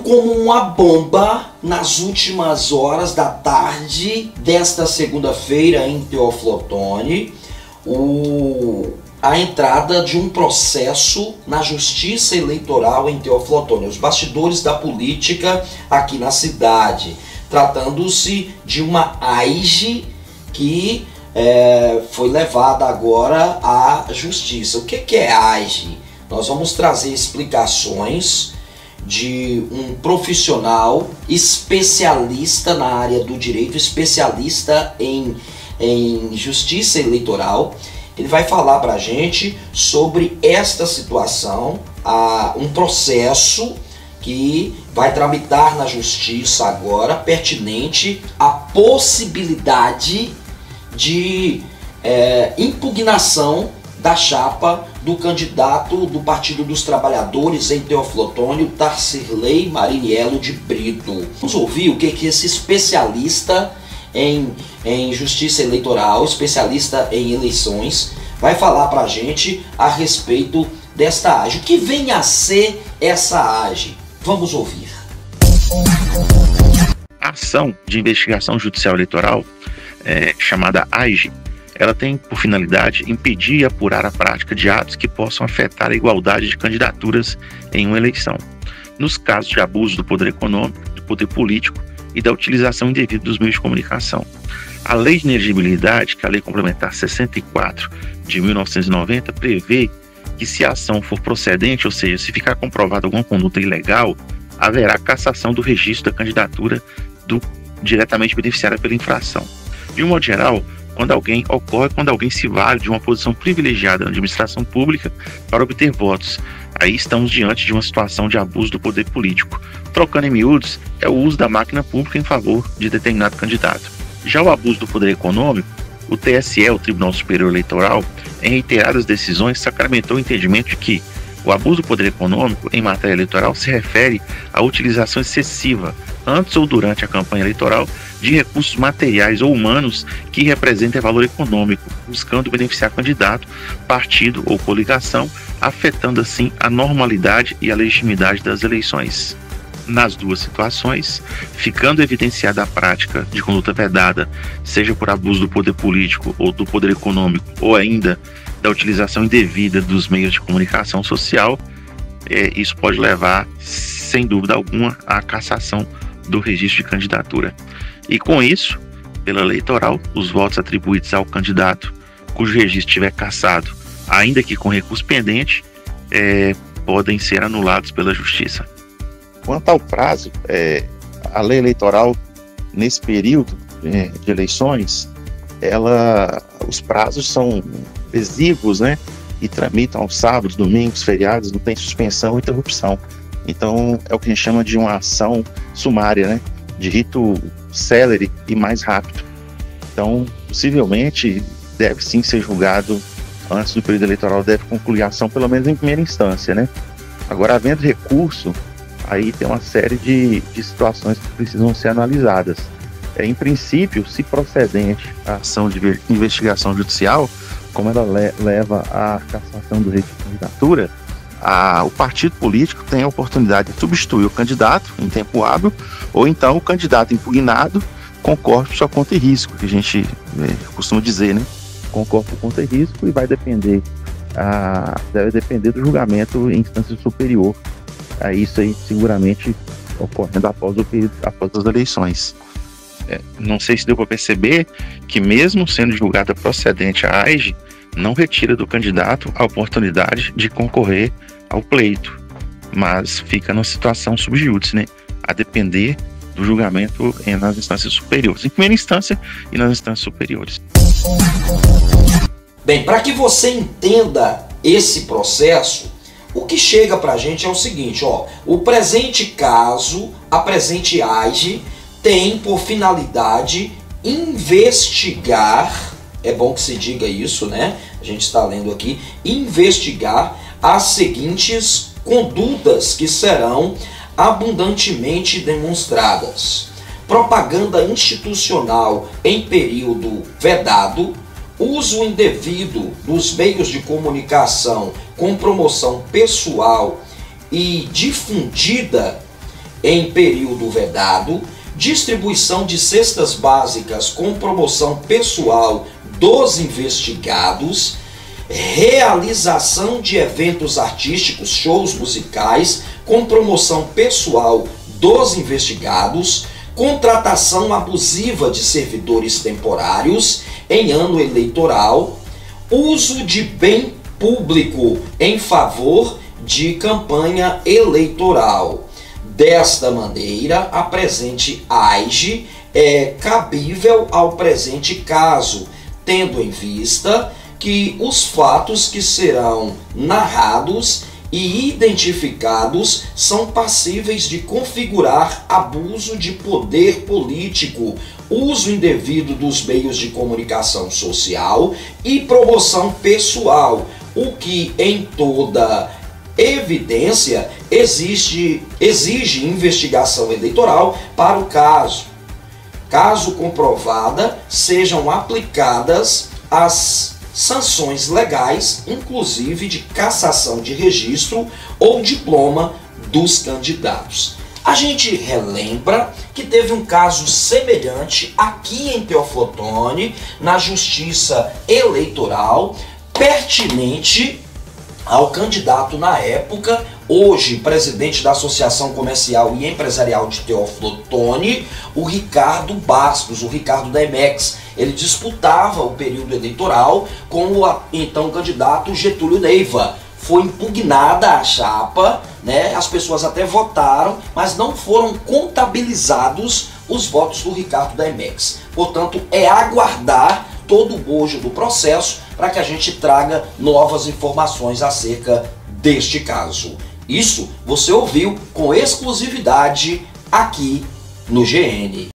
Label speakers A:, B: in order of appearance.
A: como uma bomba nas últimas horas da tarde desta segunda-feira em Teófilo Otoni, a entrada de um processo na Justiça Eleitoral em Teófilo Otoni, os bastidores da política aqui na cidade, tratando-se de uma AIGE que foi levada agora à Justiça. O que é AIGE? Nós vamos trazer explicações de um profissional especialista na área do direito, especialista em justiça eleitoral. Ele vai falar para a gente sobre esta situação, um processo que vai tramitar na justiça agora, pertinente à possibilidade de impugnação da chapa do candidato do Partido dos Trabalhadores em Teófilo Otoni, o Tarcirley Mariniello de Brito. Vamos ouvir o que esse especialista em justiça eleitoral, especialista em eleições, vai falar para a gente a respeito desta AGE. O que vem a ser essa AGE? Vamos ouvir.
B: A ação de investigação judicial eleitoral, chamada AGE, ela tem por finalidade impedir e apurar a prática de atos que possam afetar a igualdade de candidaturas em uma eleição, nos casos de abuso do poder econômico, do poder político e da utilização indevida dos meios de comunicação. A Lei de Inelegibilidade, que é a Lei Complementar 64 de 1990, prevê que se a ação for procedente, ou seja, se ficar comprovada alguma conduta ilegal, haverá cassação do registro da candidatura do diretamente beneficiário pela infração. De um modo geral, quando alguém se vale de uma posição privilegiada na administração pública para obter votos. Aí estamos diante de uma situação de abuso do poder político. Trocando em miúdos, é o uso da máquina pública em favor de determinado candidato. Já o abuso do poder econômico, o TSE, o Tribunal Superior Eleitoral, em reiteradas decisões, sacramentou o entendimento de que o abuso do poder econômico em matéria eleitoral se refere à utilização excessiva, antes ou durante a campanha eleitoral, de recursos materiais ou humanos que representem valor econômico, buscando beneficiar candidato, partido ou coligação, afetando assim a normalidade e a legitimidade das eleições. Nas duas situações, ficando evidenciada a prática de conduta vedada, seja por abuso do poder político ou do poder econômico, ou ainda da utilização indevida dos meios de comunicação social, isso pode levar, sem dúvida alguma, à cassação do registro de candidatura. E com isso, pela lei eleitoral, os votos atribuídos ao candidato cujo registro estiver cassado, ainda que com recurso pendente, podem ser anulados pela Justiça.
C: Quanto ao prazo, a lei eleitoral, nesse período de eleições, os prazos são exíguos, né? E tramitam aos sábados, domingos, feriados, não tem suspensão ou interrupção. Então, é o que a gente chama de uma ação sumária, né? De rito célere e mais rápido. Então, possivelmente, deve sim ser julgado antes do período eleitoral, deve concluir a ação, pelo menos em primeira instância, né? Agora, havendo recurso, aí tem uma série de situações que precisam ser analisadas. Em princípio, se procedente a ação de investigação judicial, como ela leva à cassação do registro de candidatura, o partido político tem a oportunidade de substituir o candidato em tempo hábil, ou então o candidato impugnado concorre por sua conta e risco, que a gente costuma dizer, né? Concorre por conta e risco e deve depender do julgamento em instância superior. Isso aí seguramente ocorrendo após as eleições.
B: Não sei se deu para perceber que, mesmo sendo julgada procedente a AGE, não retira do candidato a oportunidade de concorrer ao pleito, mas fica numa situação sub iudice, né? A depender do julgamento nas instâncias superiores, em primeira instância e nas instâncias superiores.
A: Bem, para que você entenda esse processo, o que chega para a gente é o seguinte, o presente caso, a presente AGE, tem por finalidade investigar, é bom que se diga isso, né? A gente está lendo aqui, investigar as seguintes condutas que serão abundantemente demonstradas: propaganda institucional em período vedado, uso indevido dos meios de comunicação com promoção pessoal e difundida em período vedado, distribuição de cestas básicas com promoção pessoal dos investigados, realização de eventos artísticos, shows musicais com promoção pessoal dos investigados, contratação abusiva de servidores temporários em ano eleitoral, uso de bem público em favor de campanha eleitoral. Desta maneira, a presente AIGE é cabível ao presente caso, tendo em vista que os fatos que serão narrados e identificados são passíveis de configurar abuso de poder político, uso indevido dos meios de comunicação social e promoção pessoal, o que em toda evidência exige investigação eleitoral para o caso. Caso comprovada, sejam aplicadas as sanções legais, inclusive de cassação de registro ou diploma dos candidatos. A gente relembra que teve um caso semelhante aqui em Teófilo Otoni, na Justiça Eleitoral, pertinente ao candidato na época, hoje presidente da Associação Comercial e Empresarial de Teófilo Otoni, o Ricardo Bastos, o Ricardo da Emex. Ele disputava o período eleitoral com o então candidato Getúlio Neiva. Foi impugnada a chapa, né? As pessoas até votaram, mas não foram contabilizados os votos do Ricardo da Emex. Portanto, é aguardar todo o bojo do processo para que a gente traga novas informações acerca deste caso. Isso você ouviu com exclusividade aqui no GN.